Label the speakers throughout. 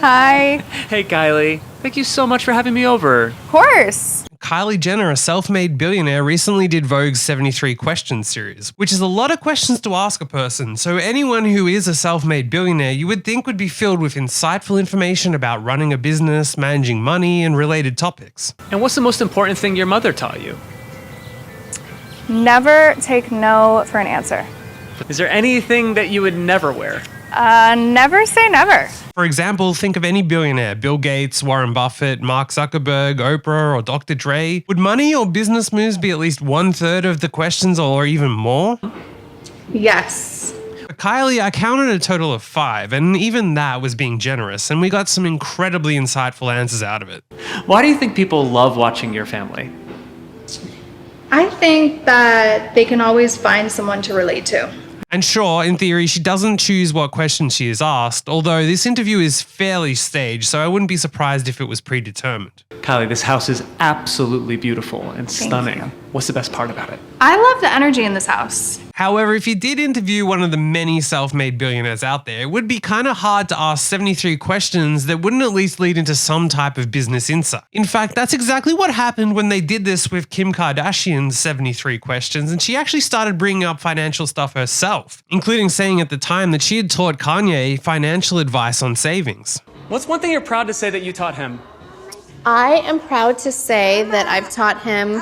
Speaker 1: Hi.
Speaker 2: Hey, Kylie. Thank you so much for having me over.
Speaker 1: Of course.
Speaker 3: Kylie Jenner, a self-made billionaire, recently did Vogue's 73 Questions series, which is a lot of questions to ask a person, so anyone who is a self-made billionaire you would think would be filled with insightful information about running a business, managing money, and related topics.
Speaker 2: And what's the most important thing your mother taught you?
Speaker 1: Never take no for an answer.
Speaker 2: Is there anything that you would never wear?
Speaker 1: Never say never.
Speaker 3: For example, think of any billionaire, Bill Gates, Warren Buffett, Mark Zuckerberg, Oprah, or Dr Dre. Would money or business moves be at least 1/3 of the questions or even more?
Speaker 4: Yes.
Speaker 3: Kylie, I counted a total of 5, and even that was being generous, and we got some incredibly insightful answers out of it.
Speaker 2: Why do you think people love watching your family?
Speaker 4: I think that they can always find someone to relate to.
Speaker 3: And sure, in theory, she doesn't choose what questions she is asked, although this interview is fairly staged, so I wouldn't be surprised if it was predetermined.
Speaker 2: Kylie, this house is absolutely beautiful and
Speaker 1: Thank
Speaker 2: stunning.
Speaker 1: you.
Speaker 2: What's the best part about it?
Speaker 4: I love the energy in this house.
Speaker 3: However, if you did interview one of the many self-made billionaires out there, it would be kind of hard to ask 73 questions that wouldn't at least lead into some type of business insight. In fact, that's exactly what happened when they did this with Kim Kardashian's 73 questions, and she actually started bringing up financial stuff herself, including saying at the time that she had taught Kanye financial advice on savings.
Speaker 2: What's one thing you're proud to say that you taught him?
Speaker 5: I am proud to say that I've taught him,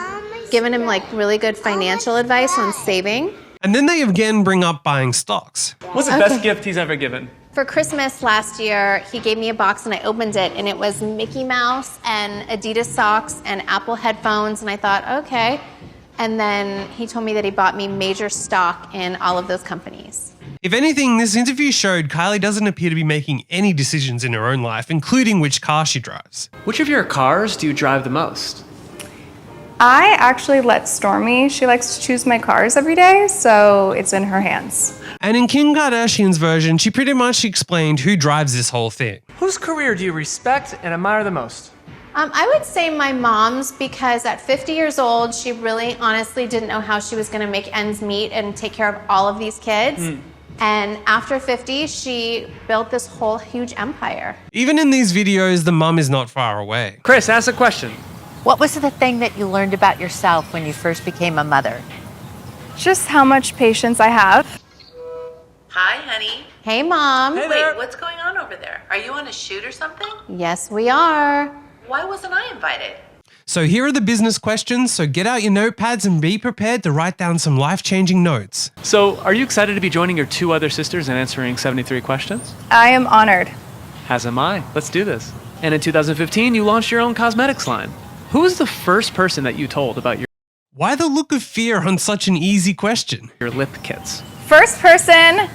Speaker 5: given him like really good financial advice on saving.
Speaker 3: And then they again bring up buying stocks.
Speaker 2: What's the best gift he's ever given?
Speaker 5: For Christmas last year, he gave me a box and I opened it and it was Mickey Mouse and Adidas socks and Apple headphones, and I thought, okay. And then he told me that he bought me major stock in all of those companies.
Speaker 3: If anything, this interview showed Kylie doesn't appear to be making any decisions in her own life, including which car she drives.
Speaker 2: Which of your cars do you drive the most?
Speaker 1: I actually let Stormy. She likes to choose my cars every day, so it's in her hands.
Speaker 3: And in Kim Kardashian's version, she pretty much explained who drives this whole thing.
Speaker 2: Whose career do you respect and admire the most?
Speaker 5: I would say my mom's, because at 50 years old, she really honestly didn't know how she was going to make ends meet and take care of all of these kids. And after 50, she built this whole huge empire.
Speaker 3: Even in these videos, the mum is not far away.
Speaker 2: Chris, ask a question.
Speaker 6: What was the thing that you learned about yourself when you first became a mother?
Speaker 1: Just how much patience I have.
Speaker 7: Hi, honey.
Speaker 5: Hey, Mom.
Speaker 2: Hey.
Speaker 7: Wait, what's going on over there? Are you on a shoot or something?
Speaker 5: Yes, we are.
Speaker 7: Why wasn't I invited?
Speaker 3: So here are the business questions, so get out your notepads and be prepared to write down some life-changing notes.
Speaker 2: So, are you excited to be joining your 2 other sisters and answering 73 questions?
Speaker 1: I am honored.
Speaker 2: As am I. Let's do this. And in 2015, you launched your own cosmetics line. Who was the first person that you told about
Speaker 3: Why the look of fear on such an easy question?
Speaker 2: your lip kits?
Speaker 1: First person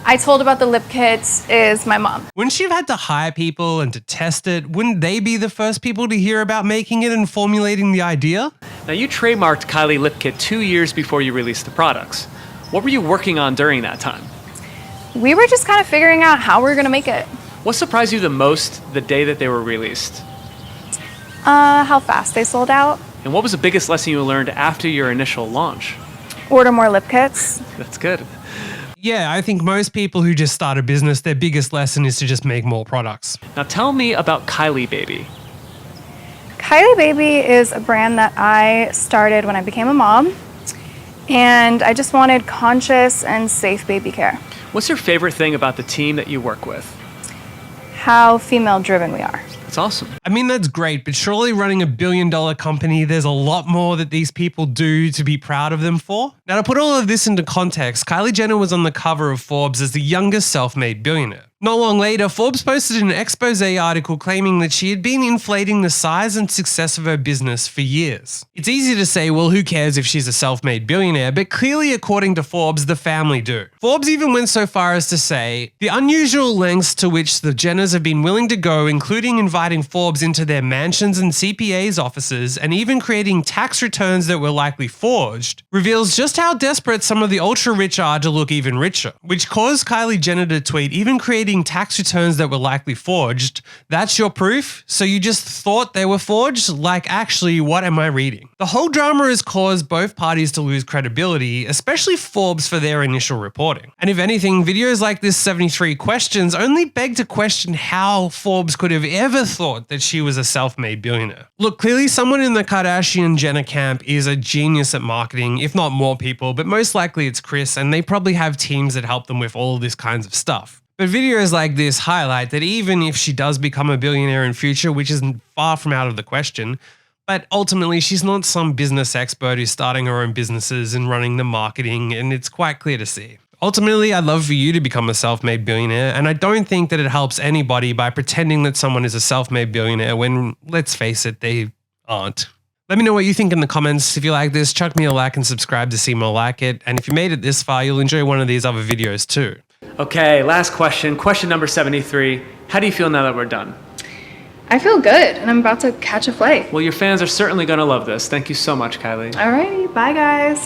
Speaker 1: I told about the lip kits is my mom.
Speaker 3: Wouldn't she have had to hire people and to test it? Wouldn't they be the first people to hear about making it and formulating the idea?
Speaker 2: Now, you trademarked Kylie Lip Kit 2 years before you released the products. What were you working on during that time?
Speaker 1: We were just kind of figuring out how we were going to make it.
Speaker 2: What surprised you the most the day that they were released?
Speaker 1: How fast they sold out.
Speaker 2: And what was the biggest lesson you learned after your initial launch?
Speaker 1: Order more lip kits.
Speaker 2: That's good.
Speaker 3: Yeah, I think most people who just start a business, their biggest lesson is to just make more products.
Speaker 2: Now tell me about Kylie Baby.
Speaker 1: Kylie Baby is a brand that I started when I became a mom, and I just wanted conscious and safe baby care.
Speaker 2: What's your favorite thing about the team that you work with?
Speaker 1: How female-driven we are.
Speaker 2: That's awesome.
Speaker 3: I mean, that's great, but surely running a billion-dollar company, there's a lot more that these people do to be proud of them for. Now, to put all of this into context, Kylie Jenner was on the cover of Forbes as the youngest self-made billionaire. Not long later, Forbes posted an expose article claiming that she had been inflating the size and success of her business for years. It's easy to say, well, who cares if she's a self-made billionaire, but clearly, according to Forbes, the family do. Forbes even went so far as to say, the unusual lengths to which the Jenners have been willing to go, including inviting Forbes into their mansions and CPA's offices, and even creating tax returns that were likely forged, reveals just just how desperate some of the ultra-rich are to look even richer, which caused Kylie Jenner to tweet, even creating tax returns that were likely forged. That's your proof? So you just thought they were forged? Like, actually, what am I reading? The whole drama has caused both parties to lose credibility, especially Forbes for their initial reporting. And if anything, videos like this 73 questions only beg to question how Forbes could have ever thought that she was a self-made billionaire. Look, clearly someone in the Kardashian-Jenner camp is a genius at marketing, if not more people, but most likely it's Kris, and they probably have teams that help them with all this kinds of stuff. But videos like this highlight that even if she does become a billionaire in future, which is far from out of the question, but ultimately she's not some business expert who's starting her own businesses and running the marketing, and it's quite clear to see. Ultimately, I'd love for you to become a self-made billionaire, and I don't think that it helps anybody by pretending that someone is a self-made billionaire when, let's face it, they aren't. Let me know what you think in the comments. If you like this, chuck me a like and subscribe to see more like it. And if you made it this far, you'll enjoy one of these other videos too.
Speaker 2: Okay, last question. Question number 73. How do you feel now that we're done?
Speaker 4: I feel good, and I'm about to catch a flight.
Speaker 2: Well, your fans are certainly going to love this. Thank you so much, Kylie.
Speaker 4: Alrighty, bye guys.